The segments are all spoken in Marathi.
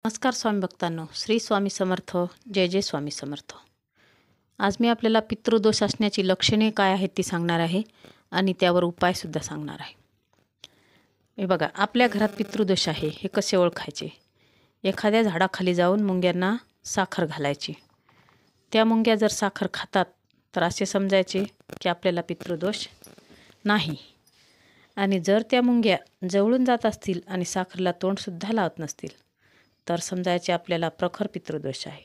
नमस्कार स्वामी भक्तांनो, श्री स्वामी समर्थ. जय जय स्वामी समर्थ. आज मी आपल्याला पितृदोष असण्याची लक्षणे काय आहेत ती सांगणार आहे आणि त्यावर उपायसुद्धा सांगणार आहे. हे बघा, आपल्या घरात पितृदोष आहे हे कसे ओळखायचे. एखाद्या झाडाखाली जाऊन मुंग्यांना साखर घालायची. त्या मुंग्या जर साखर खातात तर असे समजायचे की आपल्याला पितृदोष नाही. आणि जर त्या मुंग्या जवळून जात असतील आणि साखरेला तोंडसुद्धा लावत नसतील तर समजायचे आपल्याला प्रखर पितृदोष आहे.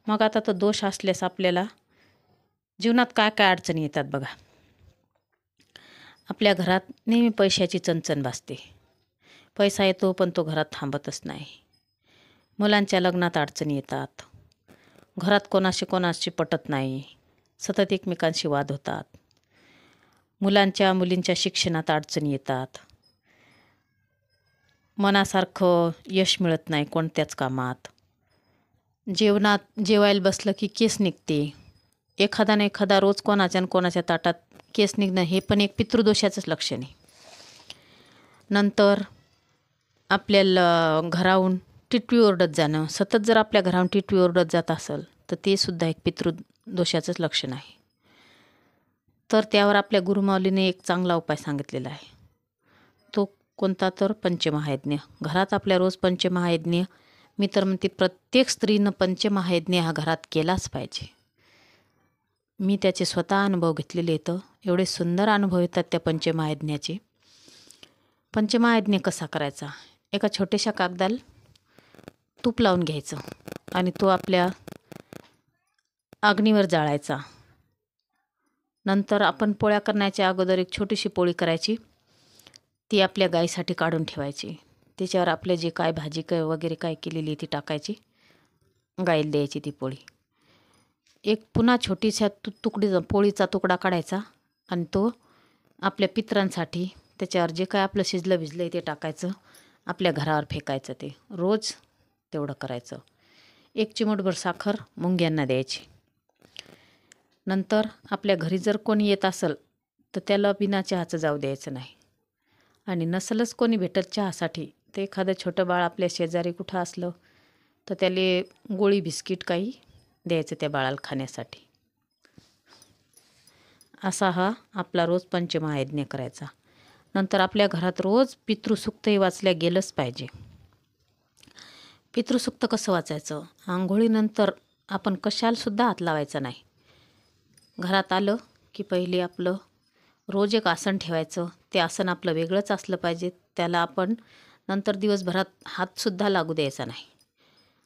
मग आता तो दोष असल्यास आपल्याला जीवनात काय काय अडचणी येतात बघा. आपल्या घरात नेहमी पैशाची चणचण भासते. पैसा येतो पण तो घरात थांबतच नाही. मुलांच्या लग्नात अडचणी येतात. घरात कोणाशी पटत नाही. सतत एकमेकांशी वाद होतात. मुलींच्या शिक्षणात अडचणी येतात. मनासारखं यश मिळत नाही कोणत्याच कामात. जेवायला बसलं की केस निघते. एखादा रोज कोणाच्या ताटात केस निघणं हे पण एक पितृदोषाचंच लक्षण आहे. नंतर आपल्याला घराहून टिटवी ओरडत जाणं. सतत जर आपल्या घराहून टिटवी ओरडत जात असेल तर ते सुद्धा एक पितृदोषाचंच लक्षण आहे. तर त्यावर आपल्या गुरुमाऊलीने एक चांगला उपाय सांगितलेला आहे. तो कोणता तर पंचमहायज्ञ. घरात आपल्या रोज पंचमहायज्ञ, मी तर म्हणते प्रत्येक स्त्रीनं पंचमहायज्ञ हा घरात केलाच पाहिजे. मी त्याचे स्वतः अनुभव घेतलेले येतं. एवढे सुंदर अनुभव येतात त्या पंचमहायज्ञाचे. पंचमहायज्ञ कसा करायचा. एका छोट्याशा कागदाला तूप लावून घ्यायचं आणि तो आपल्या अग्नीवर जाळायचा. नंतर आपण पोळ्या करण्याच्या अगोदर एक छोटीशी पोळी करायची. ती आपल्या गाईसाठी काढून ठेवायची. त्याच्यावर आपले जे काय भाजी वगैरे काय केलेली ती टाकायची. गाईला द्यायची ती पोळी. एक पुन्हा छोटीशा पोळीचा तुकडा काढायचा आणि तो आपल्या पितरांसाठी त्याच्यावर जे काय आपलं शिजलं भिजलं ते टाकायचं. आपल्या घरावर फेकायचं. ते रोज तेवढं करायचं. एक चिमूटभर साखर मुंग्यांना द्यायची. नंतर आपल्या घरी जर कोणी येत असेल तर त्याला बिना चहाचं जाऊ द्यायचं नाही. आणि नसलच कोणी भेटत चहासाठी तर एखादं छोटं बाळ आपल्या शेजारी कुठं असलं तर त्याला गोळी बिस्किट काही द्यायचं त्या बाळाला खाण्यासाठी. असा हा आपला रोज पंचमहायज्ञ करायचा. नंतर आपल्या घरात रोज पितृसूक्तही वाचल्या गेलंच पाहिजे. पितृसूक्त कसं वाचायचं. आंघोळीनंतर आपण कशालासुद्धा हात लावायचा नाही. घरात आलं की पहिले आपलं रोज एक आसन ठेवायचं. ते आसन आपलं वेगळंच असलं पाहिजे. त्याला आपण नंतर दिवसभरात हातसुद्धा लागू द्यायचा नाही.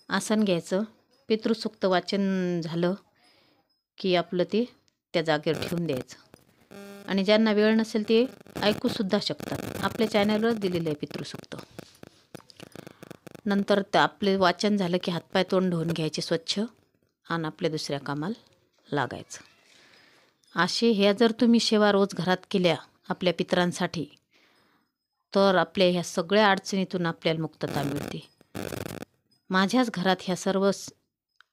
आसन घ्यायचं. पितृसूक्त वाचन झालं की आपलं ते त्या जागेवर ठेवून द्यायचं. आणि ज्यांना वेळ नसेल ते ऐकूसुद्धा शकतात. आपल्या चॅनलवर दिलेलं आहे पितृसूक्त. नंतर आपले वाचन झालं की हातपाय तोंड धुवून घ्यायचे स्वच्छ आणि आपल्या दुसऱ्या कामाला लागायचं. ह्या जर तुम्ही सेवा रोज घरात केल्या आपल्या पितरांसाठी तर आपल्या ह्या सगळ्या अडचणीतून आपल्याला मुक्तता मिळते. माझ्याच घरात ह्या सर्व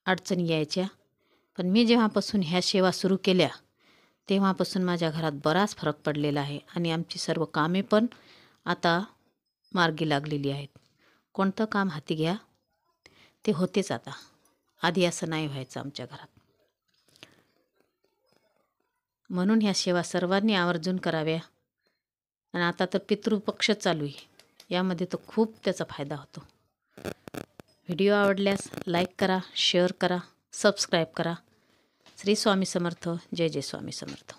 अडचणी यायच्या, पण मी जेव्हापासून ह्या सेवा सुरू केल्या तेव्हापासून माझ्या घरात बराच फरक पडलेला आहे आणि आमची सर्व कामे पण आता मार्गी लागलेली आहेत. कोणतं काम हाती घ्या ते होतेच आता. आधी असं नाही व्हायचं आमच्या घरात. म्हणून ह्या सेवा सर्वांनी आवर्जून कराव्या. आणि आता तर पितृपक्ष चालू आहे. यामध्ये तर खूप त्याचा फायदा होतो. व्हिडिओ आवडल्यास लाईक करा, शेअर करा, सबस्क्राईब करा. श्री स्वामी समर्थ. जय जय स्वामी समर्थ.